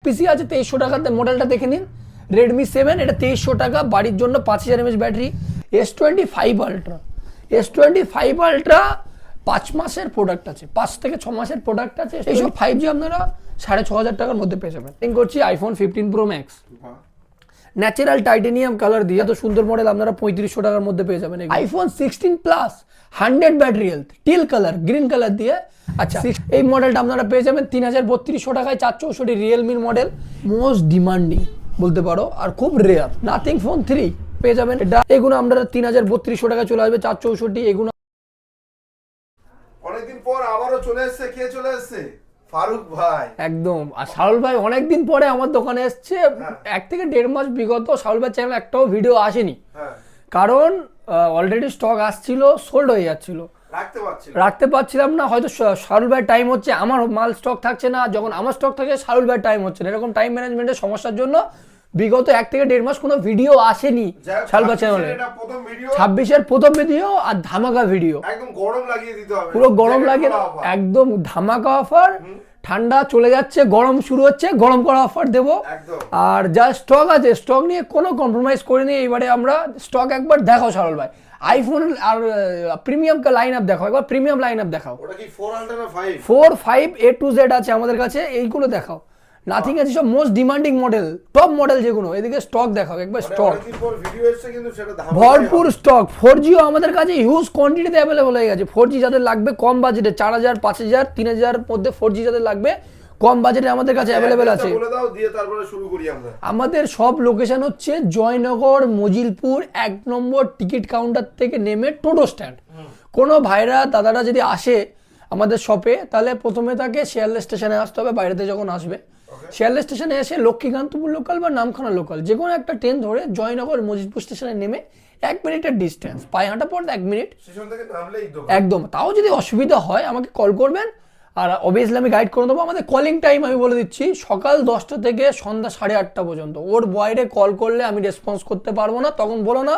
পিসি আছে 2300 টাকাতে, মডেলটা দেখে নিন রেডমি 7, এটা 2300 টাকা, বাড়ির জন্য 5000 mAh battery. S25 ultra, S25 ultra 5 মাসের প্রোডাক্ট আছে, 5 থেকে 6 মাসের প্রোডাক্ট আছে। এইসব 5G আপনারা 6500 টাকার মধ্যে পেয়ে যাবেন। করছি iPhone 15 pro max, natural titanium colour দিয়ে, এত সুন্দর মডেল আপনারা 3500 টাকার মধ্যে পেয়ে যাবেন। IPhone 16 plus 100 battery health, till colour, green colour দিয়ে। আচ্ছা, এই মডেলটা আপনারা পেয়ে যাবেন 3200 টাকায়, 464 রিয়েলমির মডেল, মোস্ট ডিমান্ডিং বলতে পারো আর খুব রেয়ার। নাথিং ফোন 3 পেয়ে যাবেন, এটা এগুলো আপনারা 3200 টাকায় চলে আসবে, 464। এগুলো অনেকদিন পর আবারও চলে এসেছে, কে চলে এসেছে? ফারুক ভাই। একদম। আর শাহুল ভাই অনেকদিন পরে আমার দোকানে এসছে, 1 থেকে 1.5 মাস বিগত শাহুল ভাই চ্যানেল একটাও ভিডিও আসেনি, কারণ অলরেডি স্টক আসছিল, সোল্ড হয়ে যাচ্ছিল, রাখতে পারছিলাম না। হয়তো শাহুল ভাইয়ের টাইম হচ্ছে, আমার মাল স্টক থাকছে না, যখন আমার স্টক থাকে শাহুল ভাইয়ের টাইম হচ্ছে না, এরকম টাইম ম্যানেজমেন্টের সমস্যার জন্য বিগত 1 থেকে 1.5 মাস কোনো ভিডিও আসেনি শাহুল ভাই চ্যানেলে। 26-এর প্রথম ভিডিও আর ধামাকা ভিডিও, একদম গরম লাগিয়ে দিতে হবে, পুরো গরম লাগিয়ে, একদম ধামাকা অফার। ঠান্ডা চলে যাচ্ছে, গরম শুরু হচ্ছে, গরম করা অফার দেবো। আর যা স্টক আছে, স্টক নিয়ে কোনো কম্প্রোমাইজ করিনি। এইবারে আমরা স্টক একবার দেখাও শাহুল ভাই, আইফোন আর প্রিমিয়াম কা লাইন আপ দেখাও, একবার প্রিমিয়াম লাইন আপ দেখাও। ওটা কি 4 আলট্রা না 5? 4, 5 A to Z আছে আমাদের কাছে, এইগুলো দেখাও। নাথিং আছে সব most demanding model, top model যেগুলো, এদিকে স্টক দেখাও একবার। স্টক ভরপুর স্টক, 4Gও আমাদের কাছে হিউজ কোয়ান্টিটিতে অ্যাভেলেবল হয়ে গেছে। 4G যাদের লাগবে কম বাজেটে, 4000, 5000, 3000 মধ্যে 4G যাদের লাগবে কম বাজেটে আমাদের কাছে অ্যাভেলেবল আছে। বলে দাও, দিয়ে তারপরে শুরু করি আমরা। আমাদের সব লোকেশন হচ্ছে জয়নগর, মজিলপুর, 1 নম্বর টিকিট কাউন্টার থেকে নেমে টোটো স্ট্যান্ড। কোনো ভাইরা দাদারা যদি আসে আমাদের শপে, তাহলে প্রথমে তাকে শিয়ালদা স্টেশনে আসতে হবে, বাইরেতে যখন আসবে শিয়ালদা স্টেশনে এসে লক্ষ্মীকান্তপুর লোকাল বা নামখানা লোকাল যে কোনো একটা ট্রেন ধরে জয়নগর মজিলপুর স্টেশনে নেমে 1 মিনিটের ডিস্টেন্স, পায়ে হাঁটা পড়তে 1 মিনিট একদম। তাও যদি অসুবিধা হয় আমাকে কল করবেন, আর অবভিয়াসলি আমি গাইড করে দেবো। আমাদের কলিং টাইম আমি বলে দিচ্ছি, সকাল 10টা থেকে সন্ধ্যা 8:30 পর্যন্ত। ওর বাইরে কল করলে আমি রেসপন্স করতে পারবো না, তখন বলো না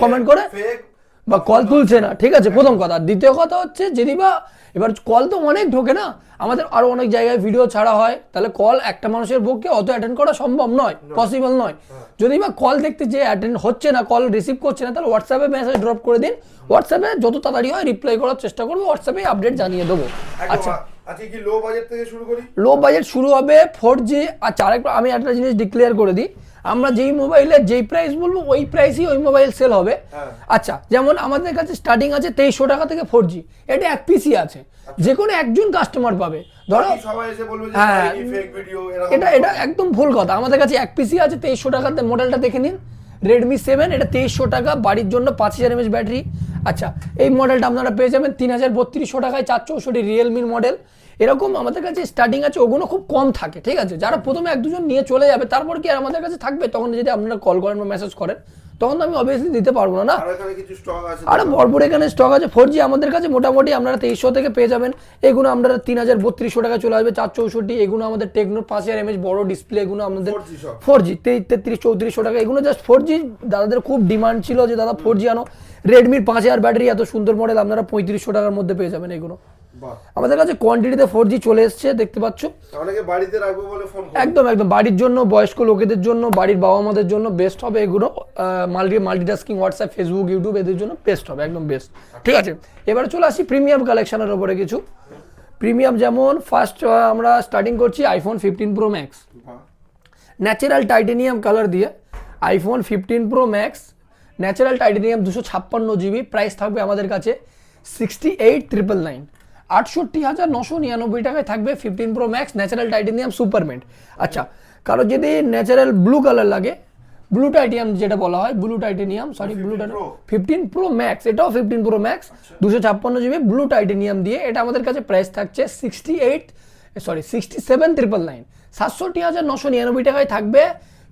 কমেন্ট করে বা কল তুলছে না, ঠিক আছে, প্রথম কথা। দ্বিতীয় কথা হচ্ছে, যদি বা এবার কল তো অনেক ঢোকে না, আমাদের আরো অনেক জায়গায় ভিডিও ছাড়া হয়, তাহলে কল একটা মানুষের পক্ষে অত অ্যাটেন্ড করা সম্ভব নয়, পসিবল নয়। যদি বা কল দেখতে যে অ্যাটেন্ড হচ্ছে না, কল রিসিভ করছে না, তাহলে হোয়াটসঅ্যাপে মেসেজ ড্রপ করে দিন, হোয়াটসঅ্যাপে যত তাড়াতাড়ি হয় রিপ্লাই করার চেষ্টা করবো, হোয়াটসঅ্যাপে আপডেট জানিয়ে দেবো। আচ্ছা, আজকে কি লো বাজেট থেকে শুরু করি? লো বাজেট শুরু হবে 4G। আচ্ছা, আরেকবার আমি একটা জিনিস ডিক্লেয়ার করে দিই, আমরা যেই মোবাইলের যেই প্রাইস বলবো ওই প্রাইসই ওই মোবাইল সেল হবে। আচ্ছা, যেমন আমাদের কাছে স্টার্টিং আছে 2300 টাকা থেকে 4G, এটা 1 পিসি আছে, যে কোনো একজন কাস্টমার পাবে। ধরো সবাই এসে বলবে যে হ্যাঁ, ফেক ভিডিও, এটা একদম ভুল কথা। আমাদের কাছে 1 পিসি আছে 2300 টাকাতে, মডেলটা দেখে নিন রেডমি 7, এটা 2300 টাকা, বাড়ির জন্য 5000 mAh ব্যাটারি। আচ্ছা, এই মডেলটা আপনারা পেয়ে যাবেন 3200 টাকায়, 464 রিয়েলমির মডেল। এরকম আমাদের কাছে স্টার্টিং আছে, ওগুলো খুব কম থাকে, ঠিক আছে। যারা প্রথমে 1-2জন নিয়ে চলে যাবে, তারপর কি আর আমাদের কাছে থাকবে? তখন যদি আপনারা কল করেন বা মেসেজ করেন, তখন তো আমি অবভিয়াসলি দিতে পারবো না। আরে ভরপুর এখানে স্টক আছে। 4G আমাদের কাছে মোটামুটি আপনারা 2300 থেকে পেয়ে যাবেন। এগুলো আপনারা 3200 টাকা চলে আসবে, 464। এগুলো আমাদের টেকনো 5000 mAh বড় ডিসপ্লে, এগুলো আমাদের 4G 3300-3400 টাকা। এগুলো জাস্ট 4G, দাদাদের খুব ডিমান্ড ছিল যে দাদা 4G আনো। রেডমির 5000 ব্যাটারি, এত সুন্দর মডেল আপনারা 3500 টাকার মধ্যে পেয়ে যাবেন। এগুলো আমাদের কাছে কোয়ান্টিটিতে 4G চলে এসছে, দেখতে পাচ্ছ। একদম একদম বাড়ির জন্য, বয়স্ক লোকেদের জন্য, বাড়ির বাবা মাদের জন্য বেস্ট হবে এগুলো। মাল্টিটাস্কিং, হোয়াটসঅ্যাপ, ফেসবুক, ইউটিউব, এদের জন্য বেস্ট হবে, একদম বেস্ট, ঠিক আছে। এবার চলে আসি প্রিমিয়াম কালেকশনের উপরে কিছু। প্রিমিয়াম যেমন ফার্স্ট আমরা স্টার্টিং করছি iPhone 15 pro max, natural titanium colour দিয়ে iPhone 15 pro max, natural titanium 256GB, price থাকবে আমাদের কাছে 68,999, 68,999 টাকায় থাকবে 15 প্রো ম্যাক্স ন্যাচারাল টাইটেনিয়াম সুপারমেন্ট। আচ্ছা, কারো যদি ন্যাচারাল ব্লু কালার লাগে, ব্লু টাইটেনিয়াম যেটা বলা হয়, blue titanium, sorry blue 15 pro max, এটাও 15 pro max 256GB blue titanium দিয়ে, এটা আমাদের কাছে প্রাইস থাকছে 67,999, 67,999 টাকায় থাকবে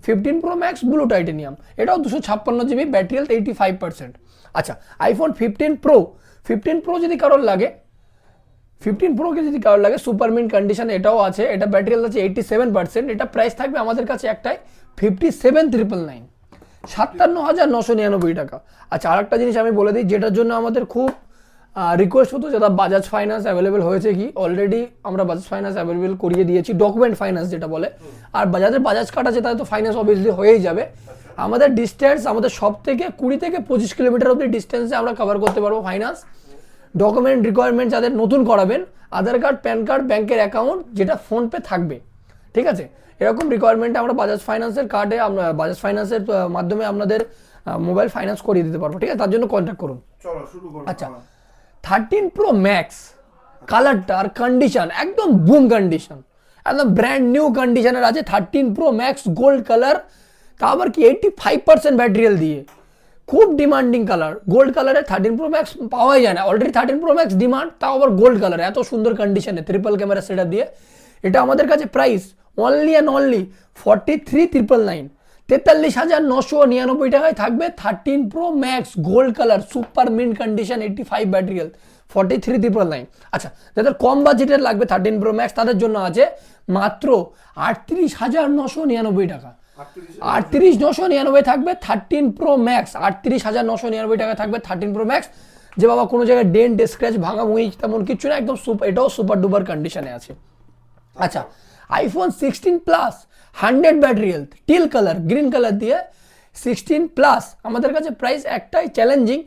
15 প্রো ম্যাক্স ব্লু টাইটেনিয়াম, এটাও 256GB, ব্যাটারি হেলথ 85%। আচ্ছা, আইফোন 15 প্রো যদি কারোর লাগে, 15 প্রো কে যদি কারোর লাগে সুপারমিন্ট কন্ডিশন এটাও আছে, এটা ব্যাটারি হেলথ আছে 87%, এটা প্রাইস থাকবে আমাদের কাছে একটাই 57,999, 57,999 টাকা। আচ্ছা, আরেকটা জিনিস আমি বলে দিই, যেটার জন্য আমাদের খুব রিকোয়েস্ট হতো যারা বাজাজ ফাইন্যান্স অ্যাভেলেবেল হয়েছে কি, অলরেডি আমরা বাজাজ ফাইন্যান্স অ্যাভেলেবেল করিয়ে দিয়েছি, ডকুমেন্ট ফাইন্যান্স যেটা বলে। আর যাদের বাজাজ কার্ড আছে তাদের তো ফাইন্যান্স অবভিয়াসলি হয়েই যাবে। আমাদের ডিস্টেন্স আমাদের সব থেকে 20 থেকে 25 কিলোমিটার অব্দি ডিস্টেন্সে আমরা কভার করতে পারবো ফাইন্যান্স। ডকুমেন্ট রিকোয়ারমেন্ট যাদের নতুন করাবেন, আধার কার্ড, প্যান কার্ড, ব্যাংকের অ্যাকাউন্ট, যেটা ফোনপে থাকবে, ঠিক আছে, এরকম রিকোয়ারমেন্টে আমরা বাজাজ ফাইন্যান্সের কার্ডে আমরা বাজাজ ফাইন্যান্সের মাধ্যমে আপনাদের মোবাইল ফাইন্যান্স করিয়ে দিতে পারবো, ঠিক আছে, তার জন্য কন্ট্যাক্ট করুন। চলো শুরু করো। আচ্ছা 13 Pro Max কালারটা আর কন্ডিশন একদম বুম কন্ডিশন, একদম ব্র্যান্ড নিউ কন্ডিশনের আছে 13 Pro Max গোল্ড কালার, তা আবার কি 85% ব্যাটারিয়াল দিয়ে, খুব ডিমান্ডিং কালার। গোল্ড কালারে 13 Pro Max পাওয়াই যায় না, অলরেডি 13 Pro Max ডিমান্ড, তাও আবার গোল্ড কালার, এত সুন্দর কন্ডিশনে ট্রিপল ক্যামেরা সেটআপ দিয়ে। এটা আমাদের কাছে প্রাইস অনলি অ্যান্ড অনলি 43,999, 43,999 টাকায় থাকবে 13 Pro Max gold colour super mint condition 85 ব্যাটারিয়াল 43,999। আচ্ছা যাদের কম বাজেটের লাগবে 13 Pro Max তাদের জন্য আছে মাত্র 38,999 টাকা। 38,999 থাকবে 13 Pro Max, 38,999 টাকা থাকবে 13 Pro Max। যে বাবা কোনো জায়গায় ডেন্ট স্ক্র্যাচ ভাঙা মুই তেমন কিছু না, একদম এটাও সুপার ডুপার কন্ডিশনে আছে। আচ্ছা আইফোন 16 প্লাস 100 ব্যাটারিয়াল টিল কালার গ্রিন কালার দিয়ে 16 প্লাস আমাদের কাছে প্রাইস একটাই চ্যালেঞ্জিং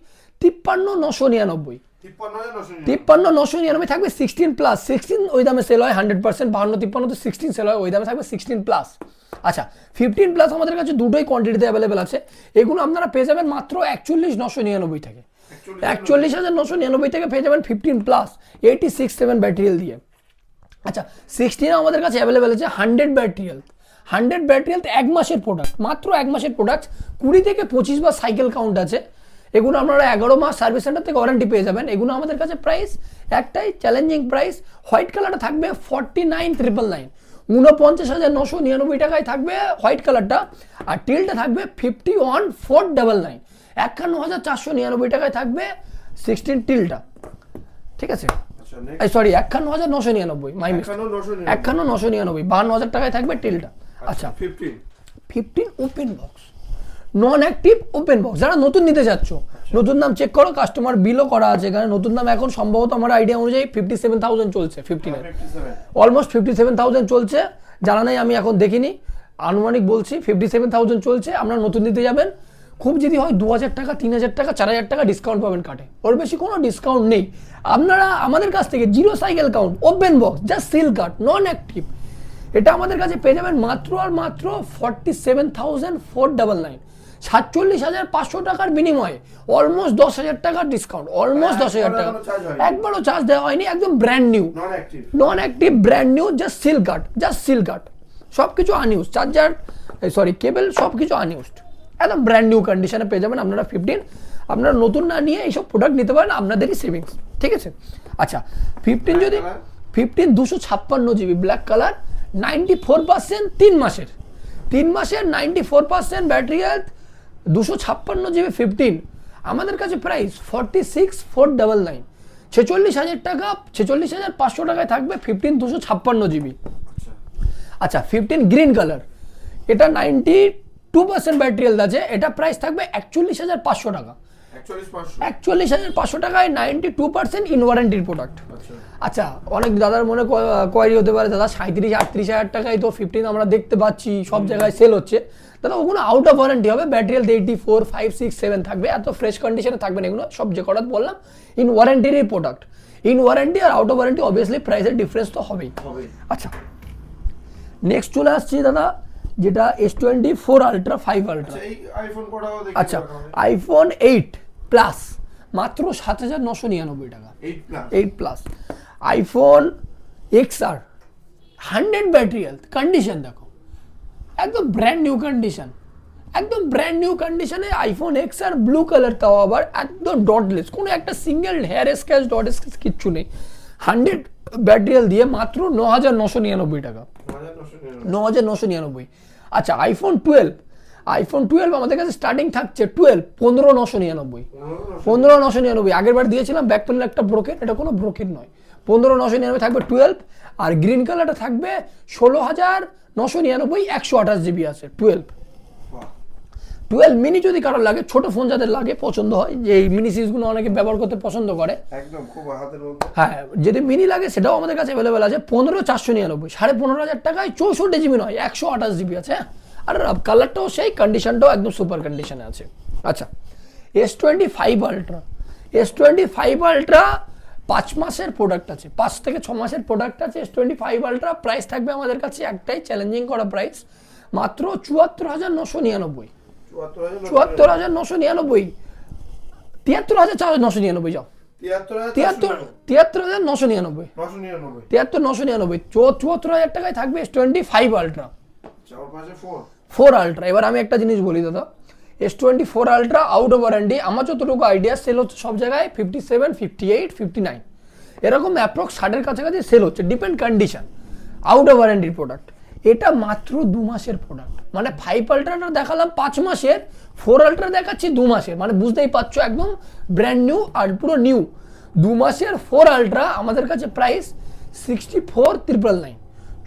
53,999, 53,999 থাকবে 16 প্লাস। 16 ওই দামে সেল হয় 100%, 52-53 তো 16 সেল হয়, ওই দামে থাকবে 16 প্লাস। আচ্ছা 15 প্লাস আমাদের কাছে দুটোই কোয়ান্টিটিতে অ্যাভেলেবেল আছে, এগুলো আপনারা পেয়ে যাবেন মাত্র 41,999 থেকে, 41,999 থেকে পেয়ে যাবেন 15 প্লাস 86/7 ব্যাটারিয়াল দিয়ে। আচ্ছা 16 আমাদের কাছে অ্যাভেলেবেল আছে 100 ব্যাটারিয়াল, 100 ব্যাটারিয়াল 1 মাসের প্রোডাক্ট, মাত্র 1 মাসের প্রোডাক্ট, 20 থেকে 25 বার সাইকেল কাউন্ট আছে। এগুলো আপনারা 11 মাস সার্ভিস সেন্টার থেকে ওয়ারেন্টি পেয়ে যাবেন। এগুলো আমাদের কাছে প্রাইস একটাই চ্যালেঞ্জিং প্রাইস, হোয়াইট কালারটা থাকবে 49,999, 49,999 টাকায় থাকবে হোয়াইট কালারটা, আর টিলটা থাকবে 51,499, 51,499 টাকায় থাকবে 16 টিলটা, ঠিক আছে, সরি 51,999, মাই মিস্টেক, 51,999, 52,000 টাকায় থাকবে টিলটা। আচ্ছা 15 open box, non active open box, যারা নতুন নিতে যাচ্ছ, নতুন দাম চেক করো, কাস্টমার বিলও করা আছে এখানে, নতুন দাম এখন সম্ভবত আমার আইডিয়া অনুযায়ী 57,000 চলছে, 15 অলমোস্ট 57,000 চলছে, জানা নেই আমি এখন দেখিনি, আনুমানিক বলছি 57,000 চলছে। আপনারা নতুন নিতে যাবেন, খুব যদি হয় 2,000 টাকা, 3,000 টাকা, 4,000 টাকা ডিসকাউন্ট পাবেন কাটে, ওর বেশি কোনো ডিসকাউন্ট নেই। আপনারা আমাদের কাছ থেকে zero cycle count open box just seal cut non active, এটা আমাদের কাছে পেয়ে যাবেন মাত্র আর মাত্র 47,499, 47,500 টাকার বিনিময়ে অলমোস্ট 10,000 টাকার ডিসকাউন্ট, অলমোস্ট 10,000 টাকা, একবারও চার্জ দেওয়া হয়নি, একদম brand new, non active brand new, just seal cut, সব কিছু আনইউজ, চার্জার সরি কেবল সব কিছু আনইউজড, একদম ব্র্যান্ড নিউ কন্ডিশনে পেয়ে যাবেন আপনারা 15। আপনারা নতুন না নিয়ে এইসব প্রোডাক্ট নিতে পারেন, আপনাদেরই সেভিংস, ঠিক আছে। আচ্ছা 15 যদি 15 256 জিবি ব্ল্যাক কালার 94% 3 মাসের 94% ব্যাটারি হেলথ, 256 জিবি 15 আমাদের কাছে প্রাইস 46,499, 46,000 টাকা, 46,500 টাকায় থাকবে 15 256 জিবি। আচ্ছা 15 গ্রিন কালার, এটা 92% ব্যাটারি হেলথ আছে, এটা প্রাইস থাকবে 41,500 টাকা, 41,500 টাকায় 92% ইন ওয়ারেন্টির প্রোডাক্ট। আচ্ছা অনেক দাদার মনে কোয়ারি হতে পারে, দাদা 37-38,000 টাকায় তো 15 আমরা দেখতে পাচ্ছি সব জায়গায় সেল হচ্ছে, দাদা ওগুলো আউট অফ ওয়ারেন্টি হবে, ব্যাটারি হেলথ 84, 5, 6, 7 থাকবে, এত ফ্রেশ কন্ডিশনে থাকবে না এগুলো, সব যে কটা বললাম ইন ওয়ারেন্টিরই প্রোডাক্ট, ইন ওয়ারেন্টি আর আউট অফ ওয়ারেন্টি অবভিয়াসলি প্রাইসের ডিফারেন্স তো হবেই। আচ্ছা নেক্সট চলে আসছি দাদা, যেটা S24 আলট্রা 5 আলট্রা। আচ্ছা আইফোন 8 প্লাস মাত্র 7,999 টাকা, 8 plus. IPhone XR 100 battery health, condition দেখো একদম ব্র্যান্ড নিউ কন্ডিশন, একদম ব্র্যান্ড নিউ কন্ডিশনে আইফোন XR ব্লু কালার, তাও আবার একদম ডটলেস, কোনো একটা single hair scratch dot scratch কিচ্ছু নেই, 100 ব্যাটারি হেলথ দিয়ে মাত্র 9,999 টাকা, 9,999। আচ্ছা আইফোন 12 আমাদের কাছে স্টার্টিং থাকছে 15,999, 15,999, আগের বার দিয়েছিলাম ব্যাক প্যানেল একটা ব্রোকেন, এটা কোনো ব্রোকেন নয়, 15,999 থাকবে 12, আর গ্রিন কালারটা থাকবে 16,999, 128 জিবি আছে 12। টুয়েলভ মিনি যদি কারোর লাগে, ছোট ফোন যাদের লাগে পছন্দ হয়, যে এই মিনি সিরিজগুলো অনেকে ব্যবহার করতে পছন্দ করে, একদম খুব হাতের মধ্যে। হ্যাঁ যদি মিনি লাগে সেটাও আমাদের কাছে অ্যাভেলেবেল আছে 15,499, 15,500 টাকায় 64 জিবি নয় 128 জিবি আছে, হ্যাঁ। আর কালারটাও সেই, কন্ডিশনটাও একদম সুপার কন্ডিশনে আছে। আচ্ছা, S25 আলট্রা, S25 আলট্রা 5 মাসের প্রোডাক্ট আছে, 5 থেকে 6 মাসের প্রোডাক্ট আছে। S25 আলট্রা প্রাইস থাকবে আমাদের কাছে একটাই চ্যালেঞ্জিং করা প্রাইস, মাত্র 74,999, 74,999, 73,999 যাও, 73,999, 74,999 টাকায় থাকবে S25 আলট্রা 4 আলট্রা। এবার আমি একটা জিনিস বলি দাদা, S24 ultra out of warranty আমার যতটুকু আইডিয়া সেল হচ্ছে সব জায়গায় 57, 58, 59 এরকম অ্যাপ্রক্স 60-এর কাছাকাছি সেল হচ্ছে, ডিপেন্ড কন্ডিশন, আউট অফ ওয়ারেন্টির প্রোডাক্ট। এটা মাত্র 2 মাসের প্রোডাক্ট, মানে 5 আলট্রাটা দেখালাম 5 মাসের, 4 আলট্রা দেখাচ্ছি 2 মাসের, মানে বুঝতেই পারছো একদম ব্র্যান্ড নিউ আর পুরো নিউ। 2 মাসের 4 আলট্রা আমাদের কাছে প্রাইস 64,999,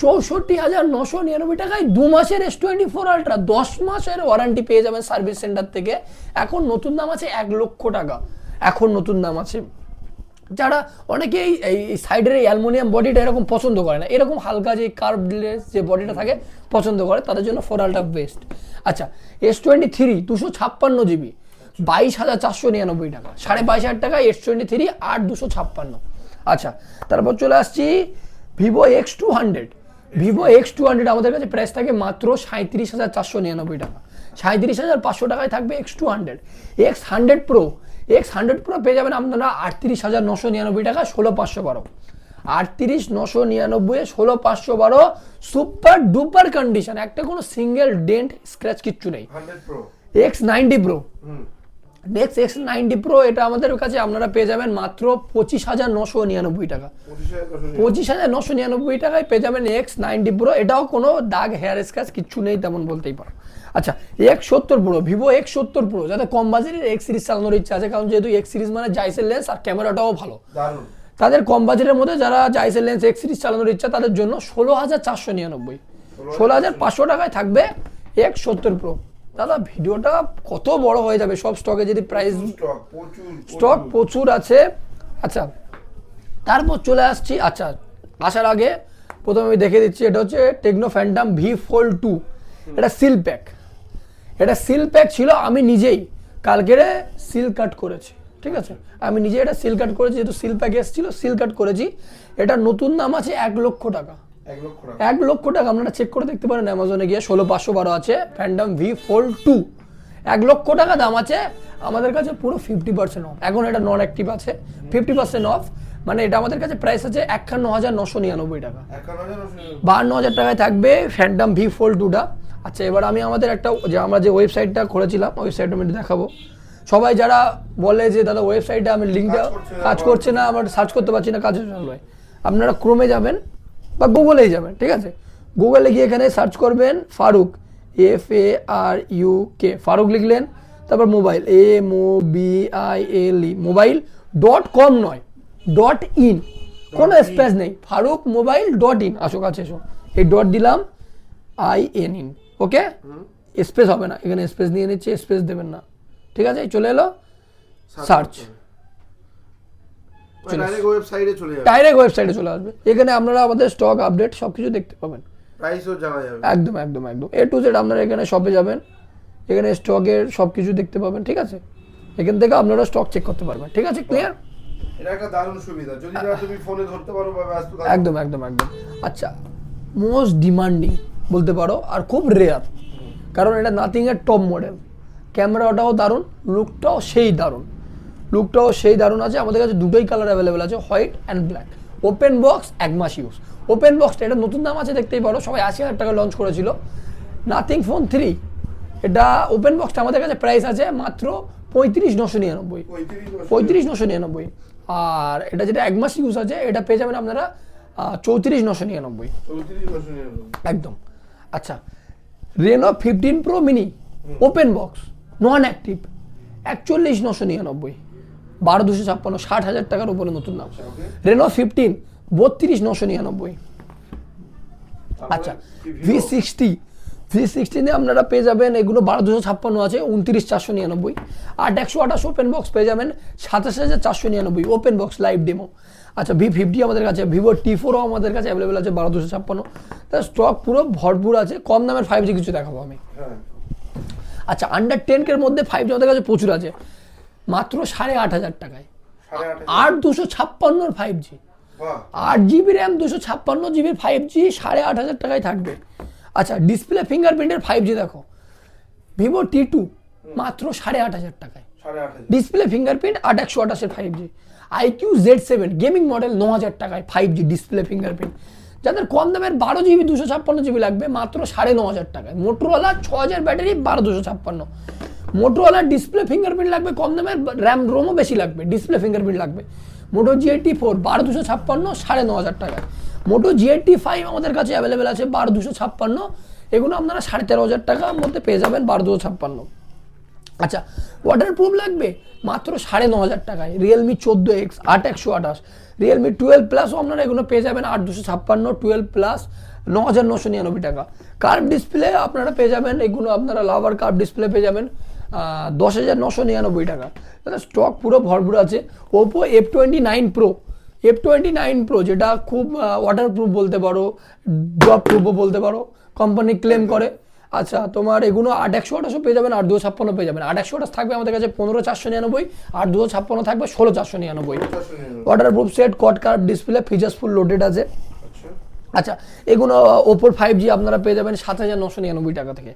64,999 টাকায় 2 মাসের S24 আলট্রা, 10 মাসের ওয়ারেন্টি পেয়ে যাবেন সার্ভিস সেন্টার থেকে। এখন নতুন দাম আছে 1 লক্ষ টাকা, এখন নতুন দাম আছে। যারা অনেকে এই সাইডের এই অ্যালুমিনিয়াম বডিটা এরকম পছন্দ করে না, এরকম হালকা যে কার্ভলেস যে বডিটা থাকে পছন্দ করে, তাদের জন্য 4 আলট্রা বেস্ট। আচ্ছা, S23 256 জিবি 22,499 টাকা, 22,500 টাকা S23 8 256। আচ্ছা, তারপর চলে আসছি ভিভো X200, ভিভো X200 আমাদের কাছে প্রাইস থাকে মাত্র 37,499 টাকা, 37,500 টাকায় থাকবে X200। X100 Pro, X100 Pro পেয়ে যাবেন আপনারা 38,999 টাকা, 16,512, 38,999 16,512, সুপার ডুপার কন্ডিশন, একটা কোনো সিঙ্গেল ডেন্ট স্ক্র্যাচ কিচ্ছু নেই। X90 Pro, next X90 Pro এটা আমাদের কাছে আপনারা পেয়ে যাবেন মাত্র 25,999 টাকা, 25,999 টাকায় পেয়ে যাবেন X90 Pro। এটাও কোনো দাগ হেয়ার স্ক্র্যাচ কিচ্ছু নেই তেমন বলতেই পারো। আচ্ছা, X70 Pro, Vivo X70 Pro, যাতে কম বাজেটের X সিরিজ চালানোর ইচ্ছা আছে, কারণ যেহেতু X সিরিজ মানে জাইসের লেন্স আর ক্যামেরাটাও ভালো, তাদের কম বাজেটের মধ্যে যারা জাইসের লেন্স X সিরিজ চালানোর ইচ্ছা তাদের জন্য 16,499, 16,500 টাকায় থাকবে X70 Pro। দাদা ভিডিওটা কত বড় হয়ে যাবে, সব স্টকে যদি প্রাইস, স্টক প্রচুর আছে। আচ্ছা, তারপর চলে আসছি, আচ্ছা আসার আগে প্রথমে আমি দেখে দিচ্ছি, এটা হচ্ছে টেকনো ফ্যান্টাম V Fold 2, এটা সিল প্যাক, এটা সিল প্যাক ছিল, আমি নিজেই কালকে সিল কাট করেছি, ঠিক আছে, আমি নিজে এটা সিল কাট করেছি, যেহেতু সিল প্যাক এসেছিল সিল কাট করেছি। এটা নতুন দাম আছে 1 লক্ষ টাকা, 1 লক্ষ টাকা, আপনারা চেক করে দেখতে পারেন অ্যামাজনে গিয়ে, 16,512 আছে ফ্যান্টাম V Fold 2, 1 লক্ষ টাকা দাম আছে। আমাদের কাছে পুরো 50% অফ, এখন এটা নন অ্যাক্টিভ আছে, 50% অফ, মানে এটা আমাদের কাছে প্রাইস আছে 51,999 টাকা, 52,000 টাকায় থাকবে ফ্যান্টাম V Fold 2টা। আচ্ছা, এবার আমি আমাদের একটা যে আমরা যে ওয়েবসাইটটা করেছিলাম ওয়েবসাইটটা আমি দেখাবো। সবাই যারা বলে যে দাদা ওয়েবসাইটে আমি লিঙ্কটা কাজ করছে না, আমার সার্চ করতে পারছি না, কাজে চলবে, আপনারা ক্রোমে যাবেন বা গুগলেই যাবেন, ঠিক আছে, গুগলে গিয়ে এখানে সার্চ করবেন ফারুক, FARUK, ফারুক লিখলেন, তারপর মোবাইল MOBILE, মোবাইল.com নয় .in, কোনো স্পেস নেই, ফারুক মোবাইল.in, আসো কাছে এসো, এই ডট দিলাম IN, ওকে, স্পেস হবে না, এখানে স্পেস নিয়ে নিচ্ছে, স্পেস দেবেন না, ঠিক আছে, চলে এলো সার্চ, ডাইরেক্ট ওয়েবসাইটে চলে আসবে। এখানে আপনারা আমাদের স্টক আপডেট সবকিছু দেখতে পাবেন, প্রাইসও জানা যাবে, একদম একদম একদম A to Z। আপনারা এখানে শপে যাবেন, এখানে স্টকের সবকিছু দেখতে পাবেন, ঠিক আছে, এখান থেকে আপনারা স্টক চেক করতে পারবেন, ঠিক আছে, ক্লিয়ার। এটা একটা দারুণ সুবিধা, যদি তুমি ফোনে ধরতে পারো বা ব্যস্ত থাকো, একদম একদম একদম। আচ্ছা, মোস্ট ডিমান্ডিং বলতে পারো আর খুব রেয়ার, কারণ এটা নাথিং এর টপ মডেল, ক্যামেরাটাও দারুণ, লুকটাও সেই দারুণ, লুকটাও সেই দারুণ আছে। আমাদের কাছে দুটোই কালার অ্যাভেলেবেল আছে, white and black, open box, 1 মাস ইউজ, ওপেন বক্সটা এটা নতুন দাম আছে দেখতেই পারো, সবাই 80,000 টাকা লঞ্চ করেছিল, নাথিং ফোন 3, এটা ওপেন বক্সটা আমাদের কাছে প্রাইস আছে মাত্র 35,999, 35,999, আর এটা যেটা 1 মাস ইউজ আছে এটা পেয়ে যাবেন আপনারা 34,999, একদম। আচ্ছা, Reno 15 Pro mini open box non active 41,999, 12,256, 60,000 টাকার উপরে নতুন দাম। রেনো 15 32,999। আচ্ছা, V60 V16 আপনারা পেয়ে যাবেন এগুলো 12,256 আছে 29,499, 8/128 ওপেন বক্স পেয়ে যাবেন 27,499 ওপেন বক্স লাইভ ডেমো। আচ্ছা V50 আমাদের কাছে, ভিভো T4ও আমাদের কাছে অ্যাভেলেবেল আছে 12,256, তার স্টক পুরো ভরপুর আছে। কম দামের 5G কিছু দেখাবো আমি। আচ্ছা আন্ডার 10K এর মধ্যে 5G আমাদের কাছে প্রচুর আছে, মাত্র 8,500 টাকায় 8,256 5G, 8GB RAM 256GB 5G 8,500 টাকায় থাকবে। আচ্ছা ডিসপ্লে ফিঙ্গারপ্রিন্টের 5G দেখো, ভিভো T2 মাত্র 8,500 টাকায় display fingerprint 8/128 5G, IQ Z7 gaming model 9,000 টাকায় 5G ডিসপ্লে ফিঙ্গারপ্রিন্ট। যাদের কম দামের 12GB 256GB লাগবে মাত্র 9,500 টাকায়। মোটরোলা 6,000 ব্যাটারি 12,256, মোটরোলার ডিসপ্লে ফিঙ্গারপ্রিন্ট লাগবে কম দামের, র্যাম রোমও বেশি লাগবে, ডিসপ্লে ফিঙ্গারপ্রিন্ট লাগবে। মোটো G84 12,256 9,500 টাকায়। মোটো G85 আমাদের কাছে অ্যাভেলেবেল আছে 12,256, এগুলো আপনারা 13,500 টাকার মধ্যে পেয়ে যাবেন 12,256। আচ্ছা ওয়াটারপ্রুফ লাগবে মাত্র 9,500 টাকায় রিয়েলমি 14X 8/128, রিয়েলমি 12 প্লাসও আপনারা এগুলো পেয়ে যাবেন 8,256, 12 প্লাস 9,999 টাকা। কার্ভ ডিসপ্লে আপনারা পেয়ে যাবেন এগুলো, আপনারা লাভার কার্ভ ডিসপ্লে পেয়ে যাবেন 10,999 টাকা। তাহলে স্টক পুরো ভরপুর আছে। ওপো F29 Pro যেটা খুব ওয়াটারপ্রুফ বলতে পারো, ড্রপ প্রুফও বলতে পারো, কোম্পানি ক্লেম করে। আচ্ছা তোমার এগুলো 8/128 পেয়ে যাবেন, 8,256 পেয়ে যাবেন। 8/128 থাকবে আমাদের কাছে 15,499, 8,256 থাকবে 16,499। ওয়াটারপ্রুফ সেট, কট curve display, features full loaded আছে। আচ্ছা এগুলো ওপোর 5G আপনারা পেয়ে যাবেন 7,999 টাকা থেকে,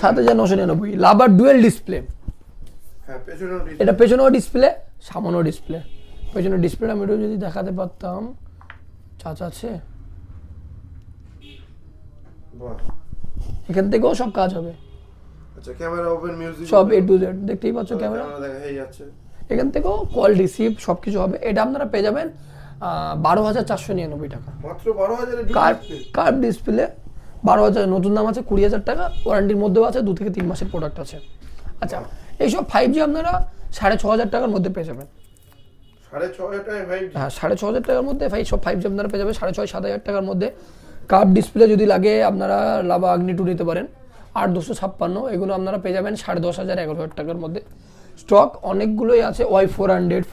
7,999। লাভার ডুয়েল ডিসপ্লে, এটা পেছনেও ডিসপ্লে সামনেও ডিসপ্লে। পেছনের ডিসপ্লেটা আমি যদি দেখাতে পারতাম, চাচা আছে এখান থেকেও সব কাজ হবে। আচ্ছা ক্যামেরা ওপেন, মিউজিক সব A to Z দেখতেই পাচ্ছ, ক্যামেরা দেখা যাচ্ছে, এখান থেকেও কল রিসিভ সব কিছু হবে। এটা আপনারা পেয়ে যাবেন 12,499 টাকা মাত্র 12,000 কার্ভ ডিসপ্লে। 12,000 নতুন দাম আছে, 20,000 টাকা ওয়ারেন্টির মধ্যেও আছে, 2 থেকে 3 মাসের প্রোডাক্ট আছে। আচ্ছা এইসব 5G আপনারা 6,500 টাকার মধ্যে পেয়ে যাবেন। 6,500 টাকায় 5G? হ্যাঁ 6,500 টাকার মধ্যে সব 5G আপনারা পেয়ে যাবেন 6,500-7,000 টাকার মধ্যে। কার্ভ ডিসপ্লে যদি লাগে আপনারা লাভা আগ্নি 2 নিতে পারেন 8,256, এগুলো আপনারা পেয়ে যাবেন 10,500-11,000 টাকার মধ্যে। স্টক অনেকগুলোই আছে। Y400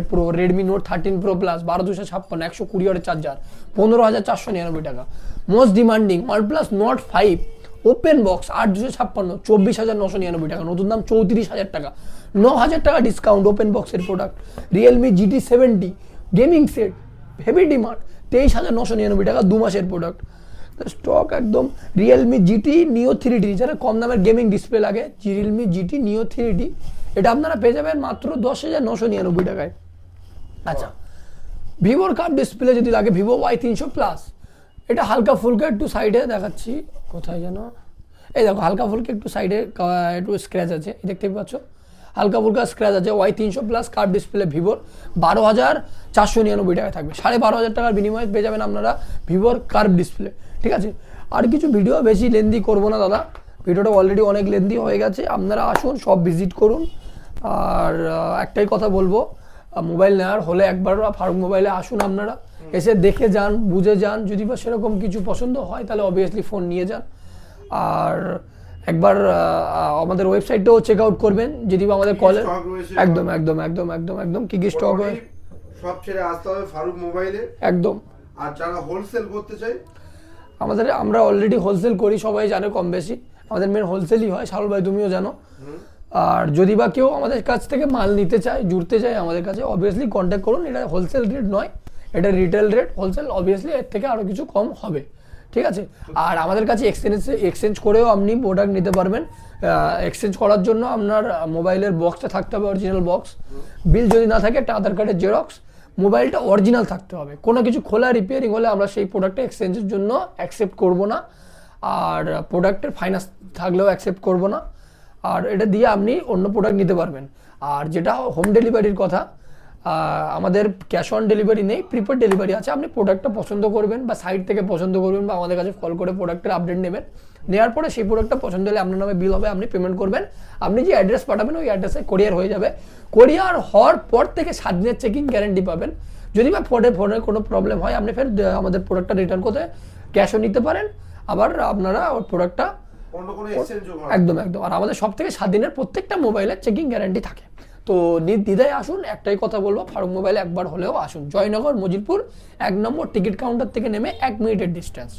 Pro, Redmi note 13 Pro plus 12,256, 120 ওয়াটের চার্জার 15,499 টাকা। Most demanding OnePlus Nord 5 open box 8,256, 24,999 টাকা, নতুন দাম 34,000 টাকা, 9,000 টাকা ডিসকাউন্ট ওপেন বক্সের product. Realme GT70 gaming set heavy demand 23,999 টাকা, 2 মাসের প্রোডাক্ট। স্টক একদম। রিয়েলমি GT Neo 3D, যারা কম দামের গেমিং ডিসপ্লে লাগে, রিয়েলমি GT Neo 3D এটা আপনারা পেয়ে যাবেন মাত্র 10,999 টাকায়। আচ্ছা ভিভোর কার্ভ ডিসপ্লে যদি লাগে, ভিভো Y300 প্লাস, এটা হালকা ফুলকা একটু সাইডে দেখাচ্ছি, কোথায় যেন, এই দেখো হালকা ফুলকা একটু সাইডে একটু স্ক্র্যাচ আছে, দেখতে পাচ্ছ হালকা ফুলকা স্ক্র্যাচ আছে। Y300 প্লাস কার্ভ ডিসপ্লে ভিভোর 12,499 টাকায় থাকবে। 12,500 টাকার বিনিময়ে পেয়ে যাবেন আপনারা ভিভোর কার্ভ ডিসপ্লে। ঠিক আছে, আর কিছু ভিডিও বেশি লেন্দি করবো না দাদা, ভিডিওটা অলরেডি অনেক লেন্দি হয়ে গেছে। আপনারা আসুন, সব ভিজিট করুন। আর একটাই কথা বলবো, মোবাইল নেওয়ার হলে একবার ফারুক মোবাইলে আসুন, আপনারা এসে দেখে যান, বুঝে যান। যদি বা সেরকম কিছু পছন্দ হয় তাহলে অবভিয়াসলি ফোন নিয়ে যান। আর একবার আমাদের ওয়েবসাইটটাও চেক আউট করবেন, যদি বা আমাদের কলে একদম একদম একদম একদম একদম কি কি স্টক হয় সব ছেড়ে আসতে হবে ফারুক মোবাইলে একদম। আর যারা হোলসেল করতে চাই, আমরা অলরেডি হোলসেল করি, সবাই জানে কম বেশি, আমাদের মেন হোলসেলই হয়, শাহুল ভাই তুমিও জানো। আর যদি বা কেউ আমাদের কাছ থেকে মাল নিতে চায়, জুড়তে চায় আমাদের কাছে, অবভিয়াসলি কন্ট্যাক্ট করুন। এটা হোলসেল রেট নয়, এটা রিটেল রেট। হোলসেল অবভিয়াসলি এর থেকে আরও কিছু কম হবে। ঠিক আছে, আর আমাদের কাছে এক্সচেঞ্জ করেও আপনি প্রোডাক্ট নিতে পারবেন। এক্সচেঞ্জ করার জন্য আপনার মোবাইলের বক্সটা থাকতে হবে, অরিজিনাল বক্স। বিল যদি না থাকে, একটা আধার কার্ডের জেরক্স, মোবাইলটা অরিজিনাল থাকতে হবে। কোনো কিছু খোলা রিপেয়ারিং হলে আমরা সেই প্রোডাক্টটা এক্সচেঞ্জের জন্য অ্যাকসেপ্ট করব না, আর প্রোডাক্টের ফাইন্যান্স থাকলেও অ্যাকসেপ্ট করব না। আর এটা দিয়ে আপনি অন্য প্রোডাক্ট নিতে পারবেন। আর যেটা হোম ডেলিভারির কথা, আমাদের ক্যাশ অন ডেলিভারি নেই, প্রিপেড ডেলিভারি আছে। আপনি প্রোডাক্টটা পছন্দ করবেন বা সাইট থেকে পছন্দ করবেন বা আমাদের কাছে কল করে প্রোডাক্টের আপডেট নেবেন। নেওয়ার পরে সেই প্রোডাক্টটা পছন্দ হলে আপনার নামে বিল হবে, আপনি পেমেন্ট করবেন। আপনি যে অ্যাড্রেস পাঠাবেন ওই অ্যাড্রেসে কোরিয়ার হয়ে যাবে। কোরিয়ার হওয়ার পর থেকে 7 দিনের চেকিং গ্যারেন্টি পাবেন। যদি বা ফোনের কোনো প্রবলেম হয়, আপনি ফের আমাদের প্রোডাক্টটা রিটার্ন করতে ক্যাশও নিতে পারেন, আবার আপনারা ওই প্রোডাক্টটা অন্য কোনো এক্সচেঞ্জ হবে না। একদম একদম। আর আমাদের সব থেকে 7 দিনের প্রত্যেকটা মোবাইলের চেকিং গ্যারান্টি থাকে। তো নির্দ্বিধায় আসুন, একটাই কথা বলবো, ফারুক মোবাইলে একবার হলেও আসুন। জয়নগর মজিলপুর 1 নম্বর টিকিট কাউন্টার থেকে নেমে 1 মিনিটের ডিস্টেন্স।